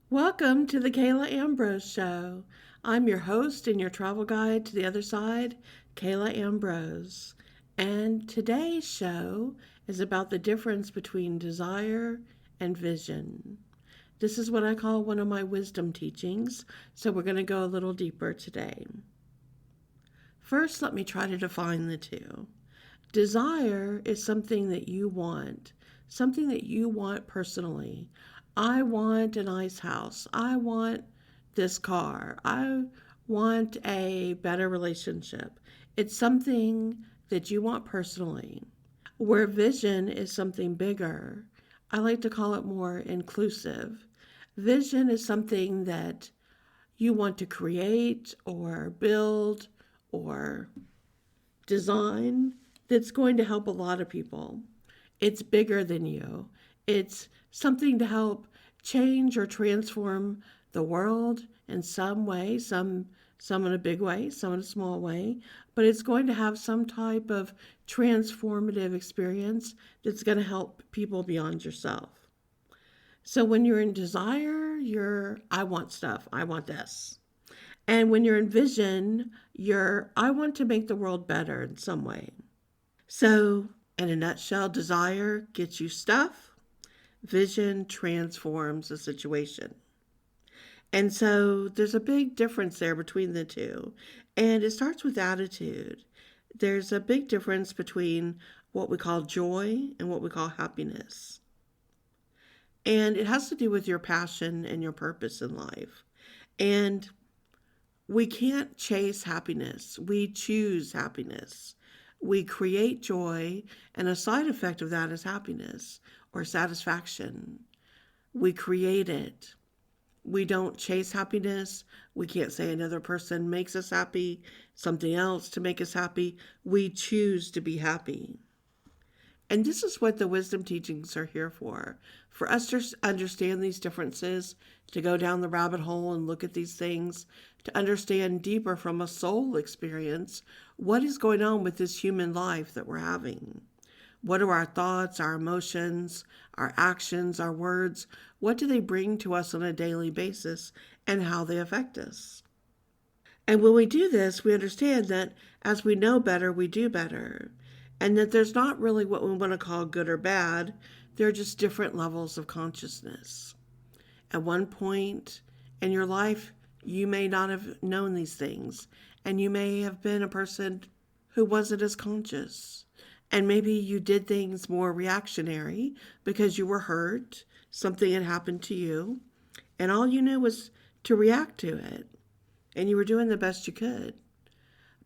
Welcome to the Kala Ambrose Show. I'm your host and your travel guide to the other side, Kala Ambrose. And today's show is about the difference between desire and vision. This is what I call one of my wisdom teachings, so we're going to go a little deeper today. First, let me try to define the two. Desire is something that you want, something that you want personally. I want a nice house. I want this car. I want a better relationship. It's something that you want personally. Where vision is something bigger, I like to call it more inclusive. Vision is something that you want to create or build or design that's going to help a lot of people. It's bigger than you. It's something to help change or transform the world in some way, some in a big way, some in a small way, but it's going to have some type of transformative experience that's going to help people beyond yourself. So when you're in desire, I want stuff. I want this. And when you're in vision, I want to make the world better in some way. So, in a nutshell, desire gets you stuff, vision transforms a situation. And so there's a big difference there between the two. And it starts with attitude. There's a big difference between what we call joy and what we call happiness. And it has to do with your passion and your purpose in life. And we can't chase happiness. We choose happiness. We create joy, and a side effect of that is happiness or satisfaction. We create it. We don't chase happiness. We can't say another person makes us happy, something else to make us happy. We choose to be happy. And this is what the wisdom teachings are here for us to understand these differences, to go down the rabbit hole and look at these things, to understand deeper from a soul experience what is going on with this human life that we're having. What are our thoughts, our emotions, our actions, our words? What do they bring to us on a daily basis and how they affect us? And when we do this, we understand that as we know better, we do better. And that there's not really what we want to call good or bad. There are just different levels of consciousness. At one point in your life, you may not have known these things. And you may have been a person who wasn't as conscious. And maybe you did things more reactionary because you were hurt. Something had happened to you. And all you knew was to react to it. And you were doing the best you could.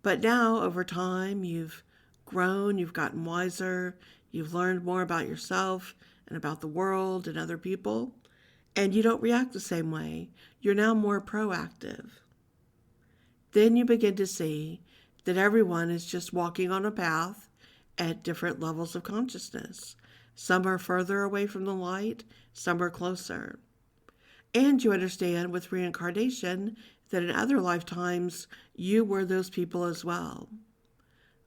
But now, over time, you've grown, you've gotten wiser, you've learned more about yourself and about the world and other people, and you don't react the same way. You're now more proactive. Then you begin to see that everyone is just walking on a path at different levels of consciousness. Some are further away from the light, some are closer. And you understand with reincarnation that in other lifetimes you were those people as well.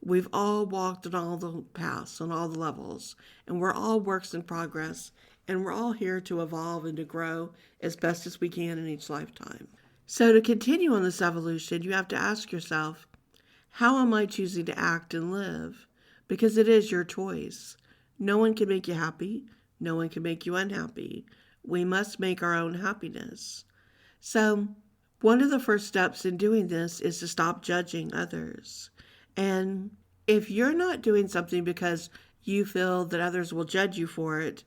We've all walked on all the paths, on all the levels, and we're all works in progress, and we're all here to evolve and to grow as best as we can in each lifetime. So to continue on this evolution, you have to ask yourself, how am I choosing to act and live? Because it is your choice. No one can make you happy. No one can make you unhappy. We must make our own happiness. So one of the first steps in doing this is to stop judging others. And if you're not doing something because you feel that others will judge you for it,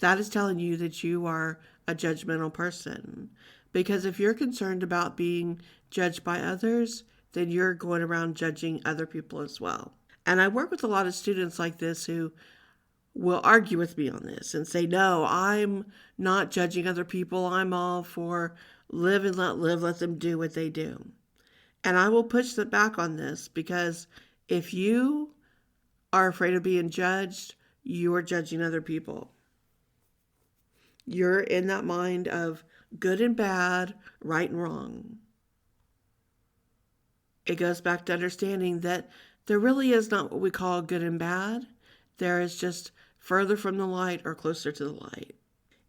that is telling you that you are a judgmental person. Because if you're concerned about being judged by others, then you're going around judging other people as well. And I work with a lot of students like this who will argue with me on this and say, no, I'm not judging other people. I'm all for live and let live, let them do what they do. And I will push them back on this because if you are afraid of being judged, you are judging other people. You're in that mind of good and bad, right and wrong. It goes back to understanding that there really is not what we call good and bad. There is just further from the light or closer to the light.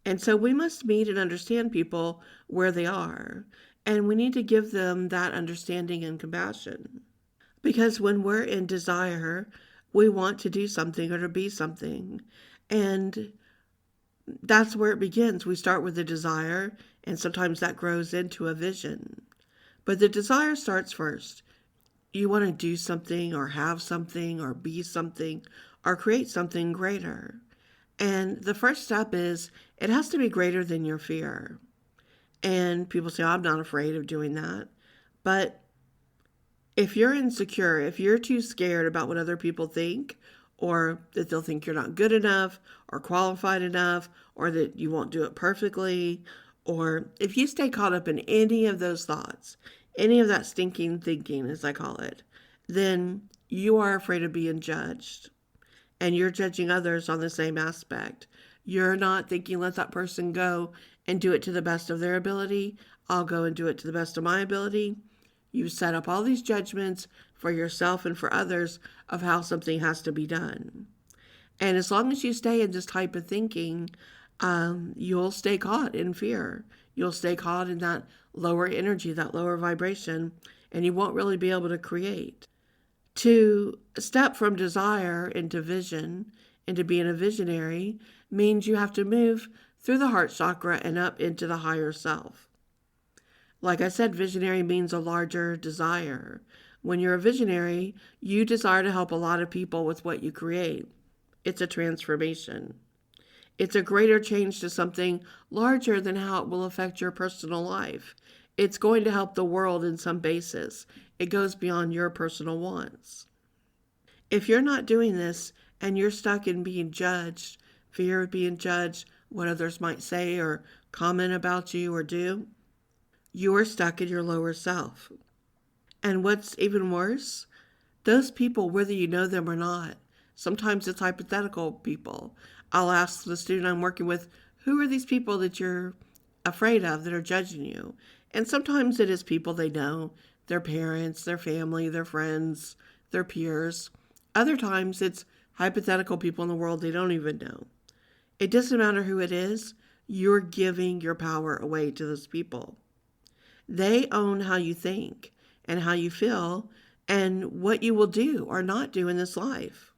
And so we must meet and understand people where they are. And we need to give them that understanding and compassion. Because when we're in desire, we want to do something or to be something. And that's where it begins. We start with a desire, and sometimes that grows into a vision. But the desire starts first. You want to do something or have something or be something or create something greater. And the first step is it has to be greater than your fear. And people say, oh, I'm not afraid of doing that. But if you're insecure, if you're too scared about what other people think, or that they'll think you're not good enough or qualified enough, or that you won't do it perfectly, or if you stay caught up in any of those thoughts, any of that stinking thinking, as I call it, then you are afraid of being judged. And you're judging others on the same aspect. You're not thinking, let that person go and do it to the best of their ability. I'll go and do it to the best of my ability. You've set up all these judgments for yourself and for others of how something has to be done. And as long as you stay in this type of thinking, you'll stay caught in fear. You'll stay caught in that lower energy, that lower vibration, and you won't really be able to create. To step from desire into vision, into being a visionary, means you have to move through the heart chakra and up into the higher self. Like I said, visionary means a larger desire. When you're a visionary, you desire to help a lot of people with what you create. It's a transformation. It's a greater change to something larger than how it will affect your personal life. It's going to help the world in some basis. It goes beyond your personal wants. If you're not doing this and you're stuck in being judged, fear of being judged, what others might say or comment about you or do, you are stuck in your lower self. And what's even worse, those people, whether you know them or not, sometimes it's hypothetical people. I'll ask the student I'm working with, who are these people that you're afraid of that are judging you? And sometimes it is people they know, their parents, their family, their friends, their peers. Other times it's hypothetical people in the world they don't even know. It doesn't matter who it is, you're giving your power away to those people. They own how you think and how you feel and what you will do or not do in this life.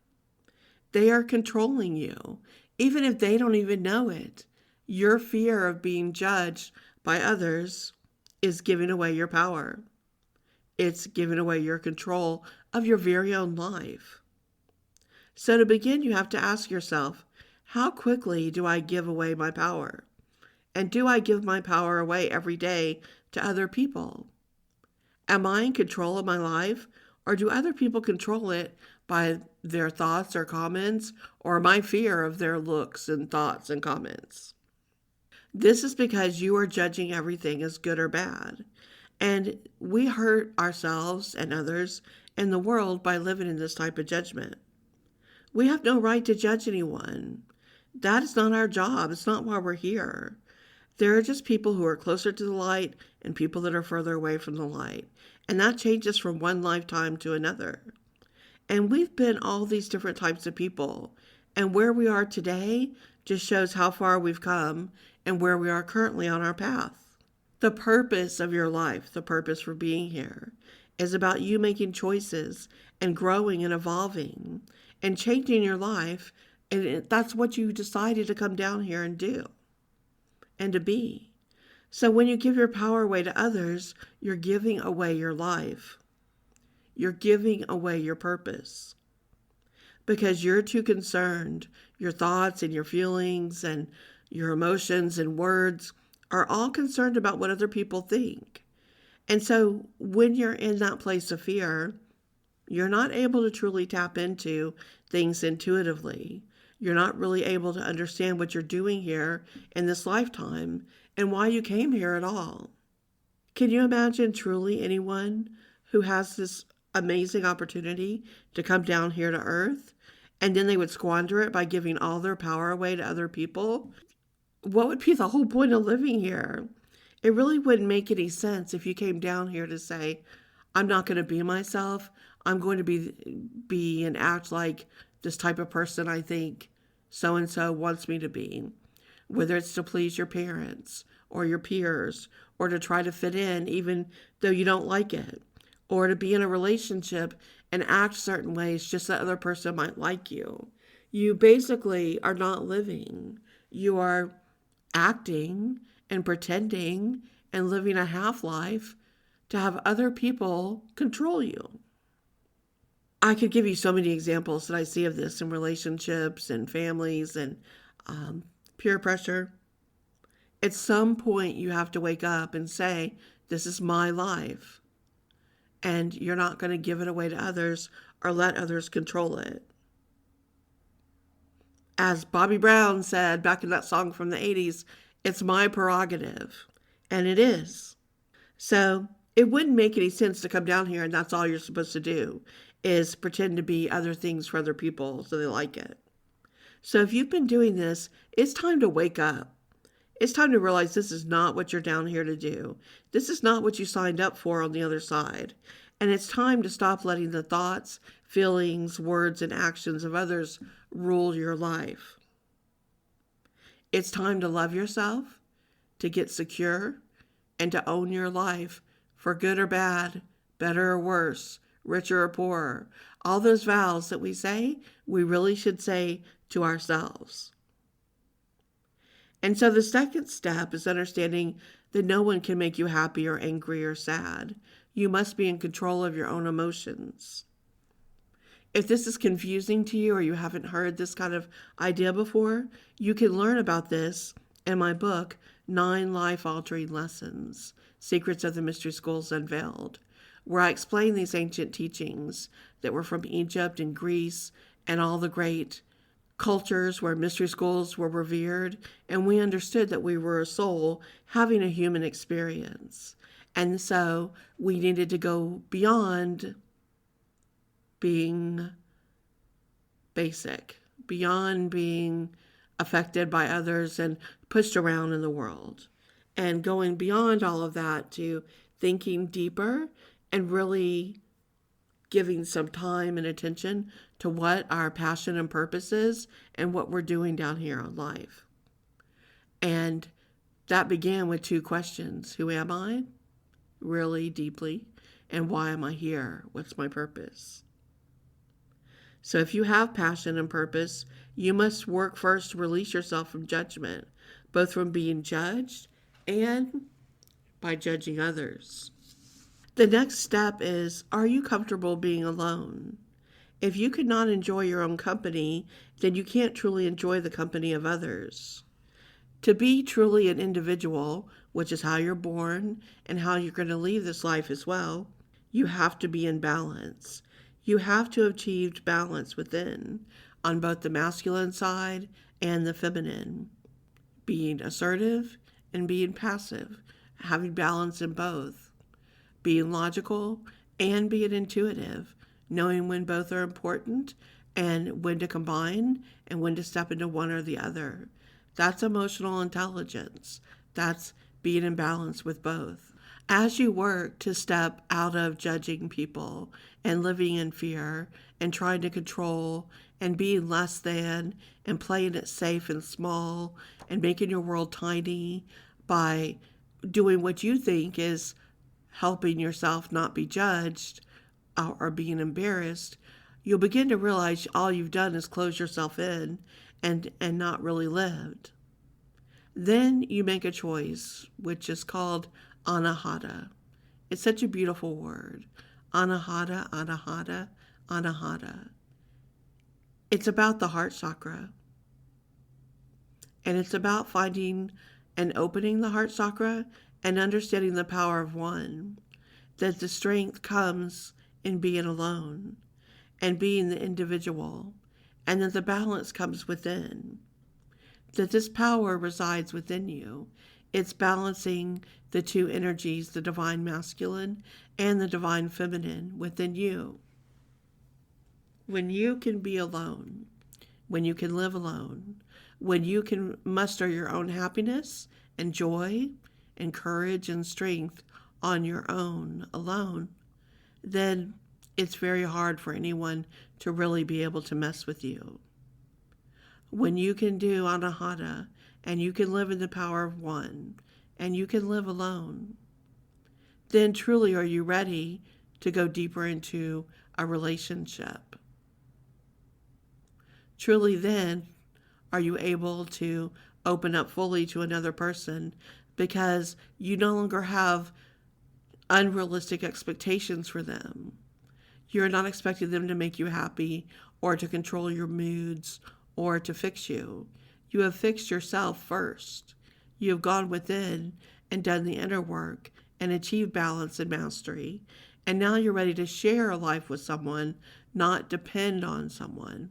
They are controlling you, even if they don't even know it. Your fear of being judged by others is giving away your power. It's giving away your control of your very own life. So to begin, you have to ask yourself, how quickly do I give away my power? And do I give my power away every day to other people? Am I in control of my life, or do other people control it by their thoughts or comments, or my fear of their looks and thoughts and comments? This is because you are judging everything as good or bad. And we hurt ourselves and others and the world by living in this type of judgment. We have no right to judge anyone. That is not our job. It's not why we're here. There are just people who are closer to the light and people that are further away from the light. And that changes from one lifetime to another. And we've been all these different types of people. And where we are today just shows how far we've come and where we are currently on our path. The purpose of your life, the purpose for being here, is about you making choices and growing and evolving and changing your life. And that's what you decided to come down here and do and to be. So when you give your power away to others, you're giving away your life. You're giving away your purpose because you're too concerned. Your thoughts and your feelings and your emotions and words are all concerned about what other people think. And so when you're in that place of fear, you're not able to truly tap into things intuitively. You're not really able to understand what you're doing here in this lifetime and why you came here at all. Can you imagine truly anyone who has this amazing opportunity to come down here to Earth and then they would squander it by giving all their power away to other people? What would be the whole point of living here? It really wouldn't make any sense if you came down here to say, I'm not going to be myself. I'm going to be and act like this type of person I think so-and-so wants me to be. whether it's to please your parents or your peers or to try to fit in even though you don't like it, or to be in a relationship and act certain ways just so the other person might like you. You basically are not living. You are acting and pretending and living a half life to have other people control you. I could give you so many examples that I see of this in relationships and families and peer pressure. At some point, you have to wake up and say, this is my life. And you're not going to give it away to others or let others control it. As Bobby Brown said back in that song from the 80s, it's my prerogative. And it is. So it wouldn't make any sense to come down here and that's all you're supposed to do, is pretend to be other things for other people so they like it. So if you've been doing this, it's time to wake up. It's time to realize this is not what you're down here to do. This is not what you signed up for on the other side. And it's time to stop letting the thoughts, feelings, words, and actions of others rule your life. It's time to love yourself, to get secure, and to own your life for good or bad, better or worse, richer or poorer. All those vows that we say, we really should say to ourselves. And so the second step is understanding that no one can make you happy or angry or sad. You must be in control of your own emotions. If this is confusing to you or you haven't heard this kind of idea before, you can learn about this in my book, 9 Life-Altering Lessons, Secrets of the Mystery Schools Unveiled, where I explain these ancient teachings that were from Egypt and Greece and all the great cultures where mystery schools were revered, and we understood that we were a soul having a human experience. And so we needed to go beyond being basic, beyond being affected by others and pushed around in the world, and going beyond all of that to thinking deeper and really giving some time and attention to what our passion and purpose is and what we're doing down here on life. And that began with 2 questions. Who am I? Really deeply. And why am I here? What's my purpose? So if you have passion and purpose, you must work first to release yourself from judgment, both from being judged and by judging others. The next step is, are you comfortable being alone? If you could not enjoy your own company, then you can't truly enjoy the company of others. To be truly an individual, which is how you're born and how you're going to leave this life as well, you have to be in balance. You have to have achieved balance within, on both the masculine side and the feminine. Being assertive and being passive, having balance in both. Being logical and being intuitive, knowing when both are important and when to combine and when to step into one or the other. That's emotional intelligence. That's being in balance with both. As you work to step out of judging people and living in fear and trying to control and being less than and playing it safe and small and making your world tiny by doing what you think is helping yourself not be judged or being embarrassed, you'll begin to realize all you've done is close yourself in and not really lived. Then you make a choice, which is called anahata. It's such a beautiful word. Anahata, anahata, anahata. It's about the heart chakra. And it's about finding and opening the heart chakra and understanding the power of one, that the strength comes in being alone and being the individual, and that the balance comes within, that this power resides within you. It's balancing the 2 energies, the divine masculine and the divine feminine within you. When you can be alone, when you can live alone, when you can muster your own happiness and joy and courage and strength on your own alone, then it's very hard for anyone to really be able to mess with you. When you can do anahata and you can live in the power of one, and you can live alone, then truly are you ready to go deeper into a relationship? Truly then are you able to open up fully to another person because you no longer have unrealistic expectations for them. You're not expecting them to make you happy or to control your moods or to fix you. You have fixed yourself first. You have gone within and done the inner work and achieved balance and mastery. And now you're ready to share a life with someone, not depend on someone,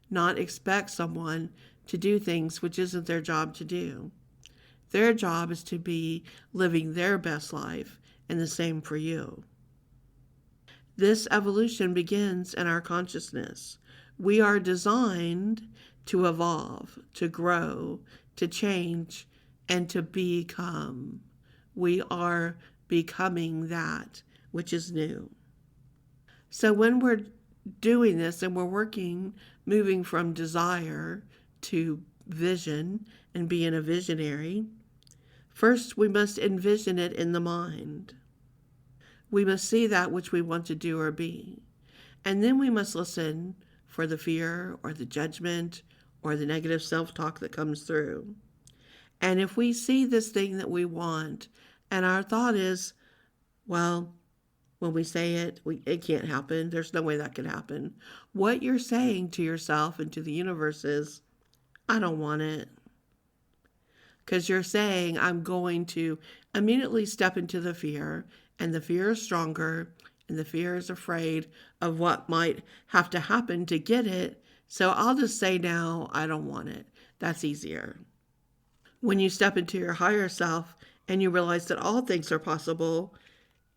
not expect someone to do things which isn't their job to do. Their job is to be living their best life, and the same for you. This evolution begins in our consciousness. We are designed to evolve, to grow, to change, and to become. We are becoming that which is new. So when we're doing this and we're moving from desire to vision and being a visionary, first we must envision it in the mind. We must see that which we want to do or be. And then we must listen for the fear or the judgment or the negative self-talk that comes through. And if we see this thing that we want, and our thought is, well, when we say it, it can't happen. There's no way that could happen. What you're saying to yourself and to the universe is, I don't want it. Because you're saying, I'm going to immediately step into the fear, and the fear is stronger, and the fear is afraid of what might have to happen to get it. So I'll just say now, I don't want it. That's easier. When you step into your higher self and you realize that all things are possible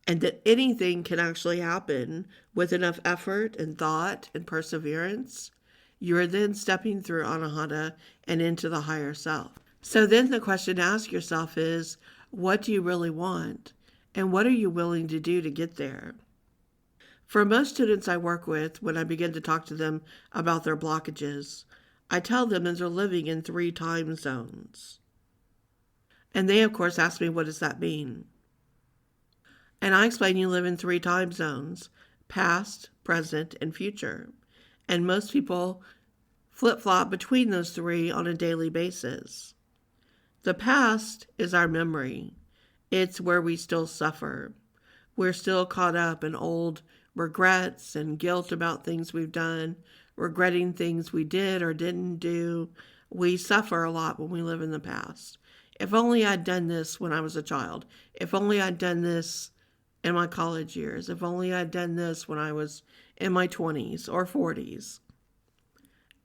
and that anything can actually happen with enough effort and thought and perseverance, you're then stepping through anahata and into the higher self. So then the question to ask yourself is, what do you really want? And what are you willing to do to get there? For most students I work with, when I begin to talk to them about their blockages, I tell them that they're living in 3 time zones. And they, of course, ask me, what does that mean? And I explain you live in 3 time zones, past, present, and future. And most people flip-flop between those 3 on a daily basis. The past is our memory. It's where we still suffer. We're still caught up in old regrets and guilt about things we've done, regretting things we did or didn't do. We suffer a lot when we live in the past. If only I'd done this when I was a child. If only I'd done this in my college years. If only I'd done this when I was in my 20s or 40s.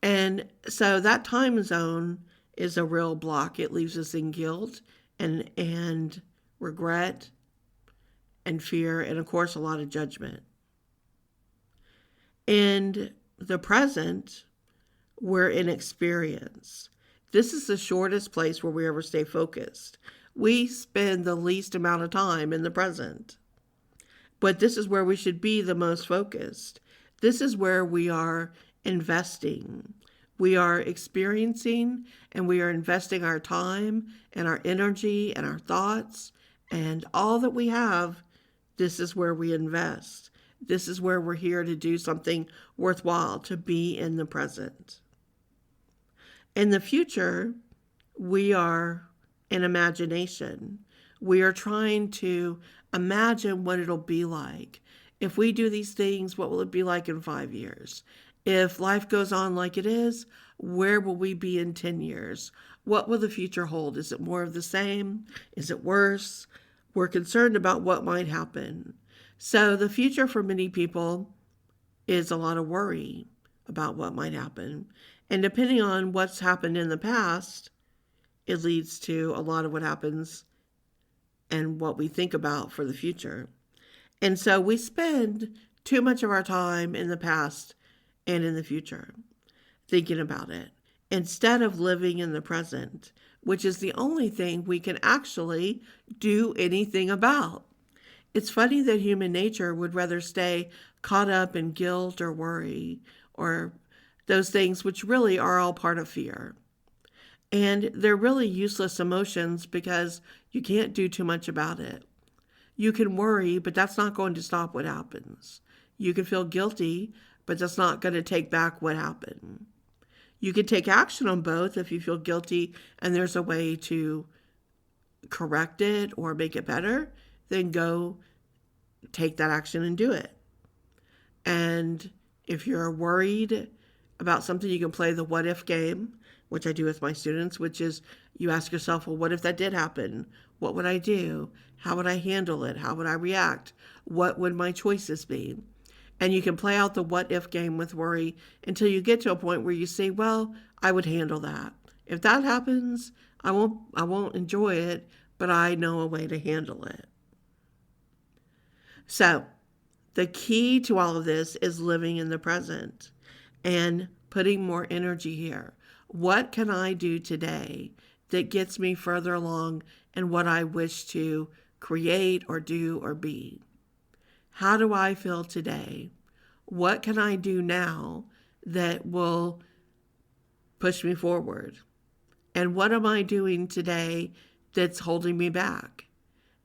And so that time zone is a real block. It leaves us in guilt and regret and fear and, of course, a lot of judgment. In the present, we're in experience. This is the shortest place where we ever stay focused. We spend the least amount of time in the present. But this is where we should be the most focused. This is where we are investing. We are experiencing and we are investing our time and our energy and our thoughts and all that we have. This is where we invest. This is where we're here to do something worthwhile, to be in the present. In the future, we are in imagination. We are trying to imagine what it'll be like. If we do these things, what will it be like in 5 years? If life goes on like it is, where will we be in 10 years? What will the future hold? Is it more of the same? Is it worse? We're concerned about what might happen. So the future for many people is a lot of worry about what might happen. And depending on what's happened in the past, it leads to a lot of what happens and what we think about for the future. And so we spend too much of our time in the past and in the future thinking about it instead of living in the present, which is the only thing we can actually do anything about. It's funny that human nature would rather stay caught up in guilt or worry or those things which really are all part of fear. And they're really useless emotions because you can't do too much about it. You can worry, but that's not going to stop what happens. You can feel guilty, but that's not going to take back what happened. You can take action on both if you feel guilty and there's a way to correct it or make it better, then go take that action and do it. And if you're worried about something, you can play the what if game, which I do with my students, which is you ask yourself, well, what if that did happen? What would I do? How would I handle it? How would I react? What would my choices be? And you can play out the what if game with worry until you get to a point where you say, well, I would handle that. If that happens, I won't enjoy it, but I know a way to handle it. So the key to all of this is living in the present and putting more energy here. What can I do today that gets me further along in what I wish to create or do or be? How do I feel today? What can I do now that will push me forward? And what am I doing today that's holding me back?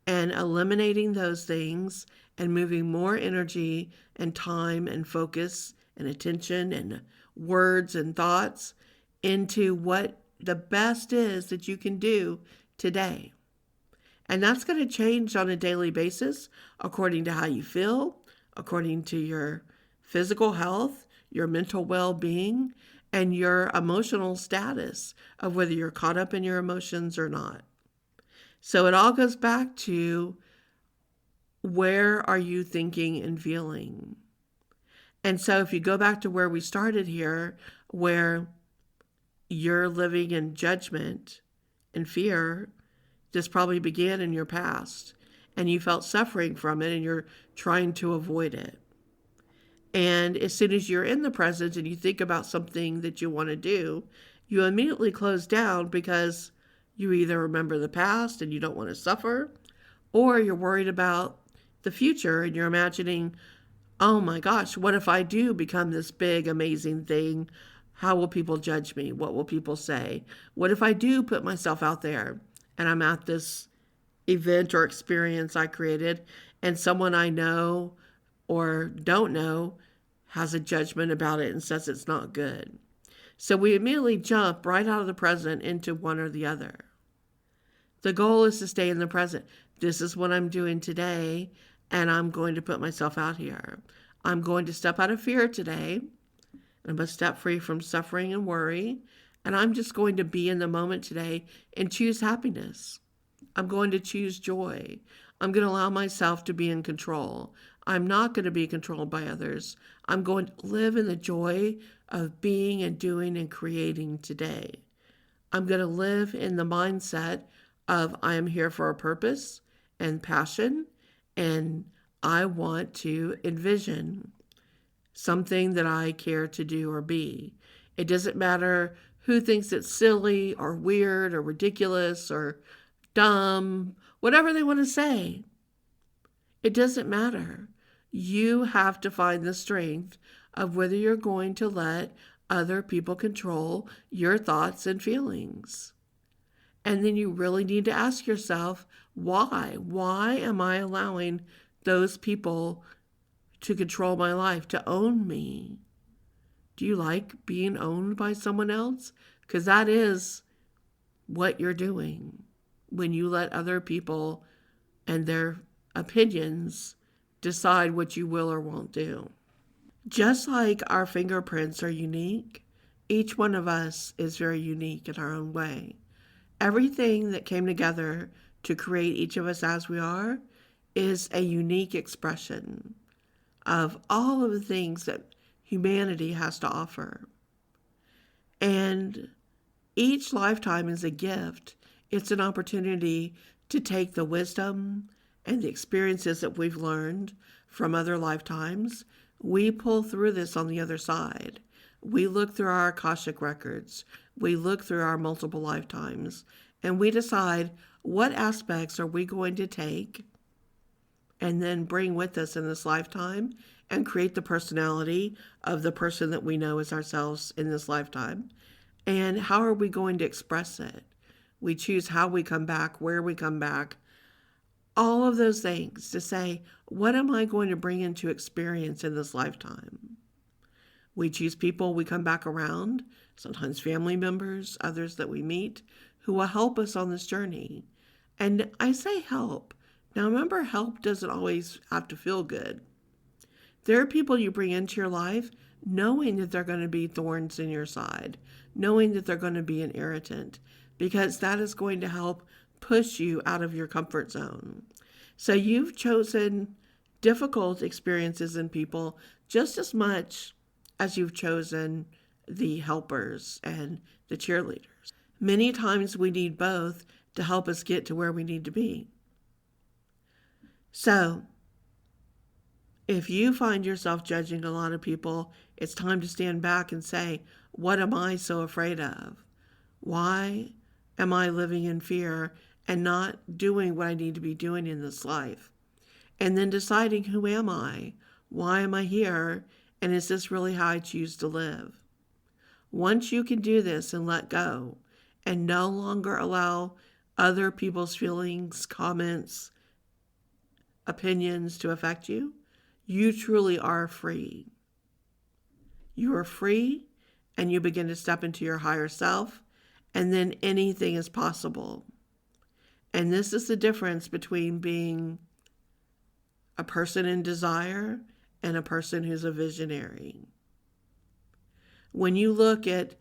And eliminating those things and moving more energy and time and focus and attention and words and thoughts into what the best is that you can do today. And that's going to change on a daily basis according to how you feel, according to your physical health, your mental well-being, and your emotional status of whether you're caught up in your emotions or not. So it all goes back to where are you thinking and feeling? And so if you go back to where we started here, where you're living in judgment and fear, this probably began in your past and you felt suffering from it and you're trying to avoid it. And as soon as you're in the present and you think about something that you want to do, you immediately close down because you either remember the past and you don't want to suffer, or you're worried about the future and you're imagining, oh my gosh, what if I do become this big, amazing thing? How will people judge me? What will people say? What if I do put myself out there and I'm at this event or experience I created and someone I know or don't know has a judgment about it and says it's not good? So we immediately jump right out of the present into one or the other. The goal is to stay in the present. This is what I'm doing today, and I'm going to put myself out here. I'm going to step out of fear today. I'm going to step free from suffering and worry, and I'm just going to be in the moment today and choose happiness. I'm going to choose joy. I'm going to allow myself to be in control. I'm not going to be controlled by others. I'm going to live in the joy of being and doing and creating today. I'm going to live in the mindset of I am here for a purpose and passion, and I want to envision something that I care to do or be. It doesn't matter who thinks it's silly or weird or ridiculous or dumb, whatever they want to say. It doesn't matter. You have to find the strength of whether you're going to let other people control your thoughts and feelings. And then you really need to ask yourself, why? Why am I allowing those people to control my life, to own me? Do you like being owned by someone else? Because that is what you're doing when you let other people and their opinions decide what you will or won't do. Just like our fingerprints are unique, each one of us is very unique in our own way. Everything that came together to create each of us as we are is a unique expression of all of the things that humanity has to offer. And each lifetime is a gift. It's an opportunity to take the wisdom and the experiences that we've learned from other lifetimes. We pull through this on the other side. We look through our Akashic records. We look through our multiple lifetimes, and we decide what aspects are we going to take and then bring with us in this lifetime and create the personality of the person that we know as ourselves in this lifetime. And how are we going to express it? We choose how we come back, where we come back, all of those things to say, what am I going to bring into experience in this lifetime? We choose people we come back around, sometimes family members, others that we meet, who will help us on this journey. And I say help. Now remember, help doesn't always have to feel good. There are people you bring into your life knowing that they're going to be thorns in your side, knowing that they're going to be an irritant, because that is going to help push you out of your comfort zone. So you've chosen difficult experiences in people just as much as you've chosen the helpers and the cheerleaders. Many times we need both to help us get to where we need to be. So, if you find yourself judging a lot of people, it's time to stand back and say, what am I so afraid of? Why am I living in fear and not doing what I need to be doing in this life? And then deciding, who am I? Why am I here? And is this really how I choose to live? Once you can do this and let go and no longer allow other people's feelings, comments, opinions to affect you, you truly are free. You are free and you begin to step into your higher self, and then anything is possible. And this is the difference between being a person in desire and a person who's a visionary. When you look at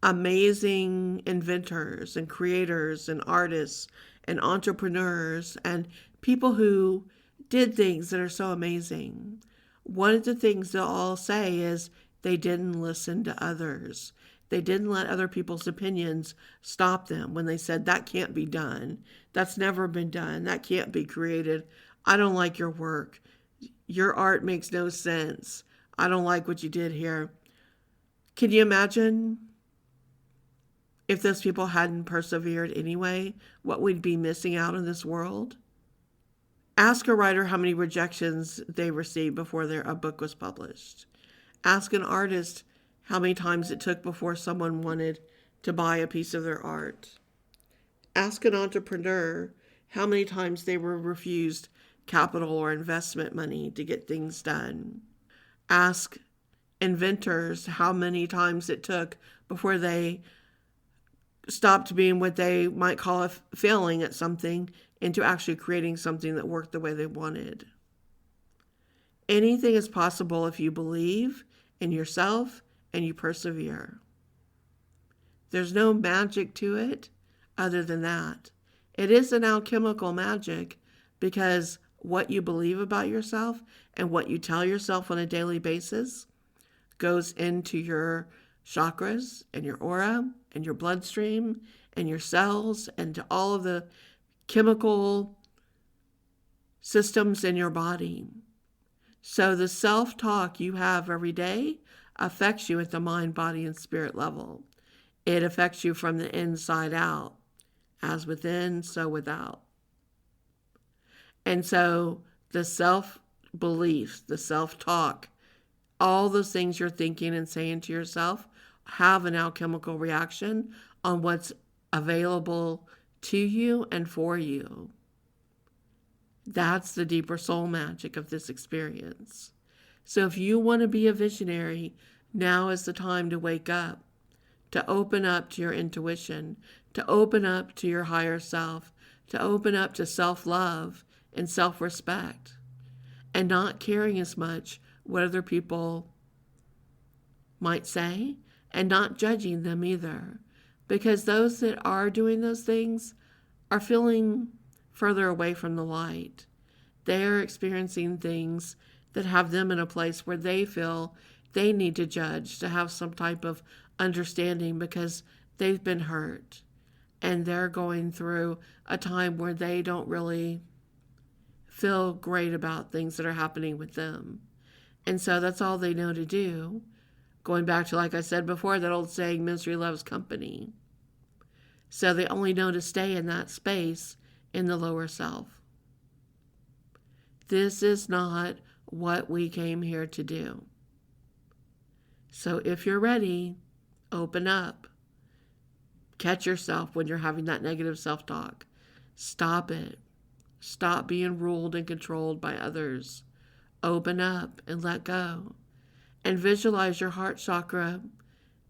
amazing inventors and creators and artists and entrepreneurs and people who did things that are so amazing, one of the things they'll all say is they didn't listen to others. They didn't let other people's opinions stop them when they said, that can't be done. That's never been done. That can't be created. I don't like your work. Your art makes no sense. I don't like what you did here. Can you imagine if those people hadn't persevered anyway, what we'd be missing out in this world? Ask a writer how many rejections they received before a book was published. Ask an artist how many times it took before someone wanted to buy a piece of their art. Ask an entrepreneur how many times they were refused capital or investment money to get things done. Ask inventors how many times it took before they stopped being what they might call failing at something into actually creating something that worked the way they wanted. Anything is possible if you believe in yourself and you persevere. There's no magic to it other than that. It is an alchemical magic because what you believe about yourself and what you tell yourself on a daily basis goes into your chakras and your aura and your bloodstream and your cells and to all of the chemical systems in your body. So the self-talk you have every day affects you at the mind, body, and spirit level. It affects you from the inside out. As within, so without. And so the self-belief, the self-talk, all those things you're thinking and saying to yourself have an alchemical reaction on what's available to you and for you. That's the deeper soul magic of this experience. So if you want to be a visionary, now is the time to wake up, to open up to your intuition, to open up to your higher self, to open up to self-love and self-respect, and not caring as much what other people might say, and not judging them either. Because those that are doing those things are feeling further away from the light. They are experiencing things that have them in a place where they feel they need to judge, to have some type of understanding because they've been hurt. And they're going through a time where they don't really feel great about things that are happening with them. And so that's all they know to do. Going back to, like I said before, that old saying, misery loves company. So they only know to stay in that space in the lower self. This is not what we came here to do. So if you're ready, open up. Catch yourself when you're having that negative self-talk. Stop it. Stop being ruled and controlled by others. Open up and let go. And visualize your heart chakra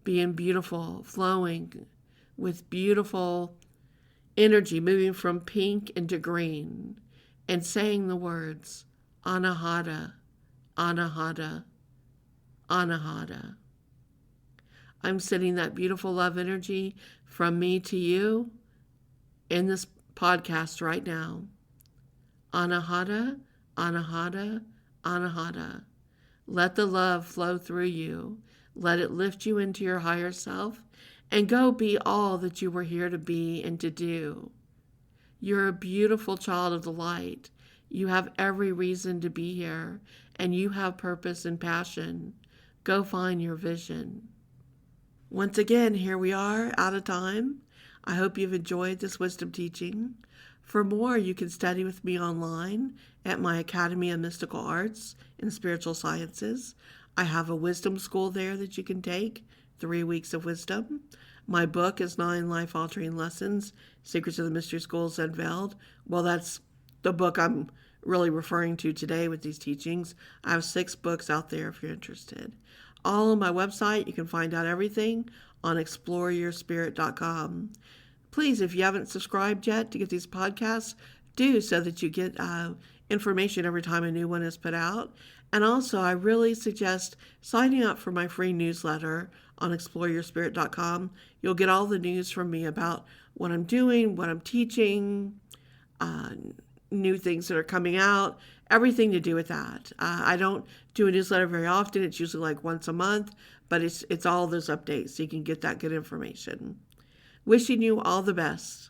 being beautiful, flowing with beautiful energy, moving from pink into green, and saying the words, Anahata, Anahata, Anahata. I'm sending that beautiful love energy from me to you in this podcast right now. Anahata, Anahata, Anahata. Let the love flow through you. Let it lift you into your higher self and go be all that you were here to be and to do. You're a beautiful child of the light. You have every reason to be here, and you have purpose and passion. Go find your vision. Once again, here we are, out of time. I hope you've enjoyed this wisdom teaching. For more, you can study with me online at my Academy of Mystical Arts and Spiritual Sciences. I have a wisdom school there that you can take, 3 weeks of wisdom. My book is 9 Life-Altering Lessons, Secrets of the Mystery Schools Unveiled. Well, that's the book I'm really referring to today with these teachings. I have 6 books out there if you're interested. All on my website. You can find out everything on exploreyourspirit.com. Please, if you haven't subscribed yet to get these podcasts, do so that you get information every time a new one is put out. And also, I really suggest signing up for my free newsletter on exploreyourspirit.com. You'll get all the news from me about what I'm doing, what I'm teaching, new things that are coming out, everything to do with that. I don't do a newsletter very often. It's usually like once a month, but it's all those updates so you can get that good information. Wishing you all the best.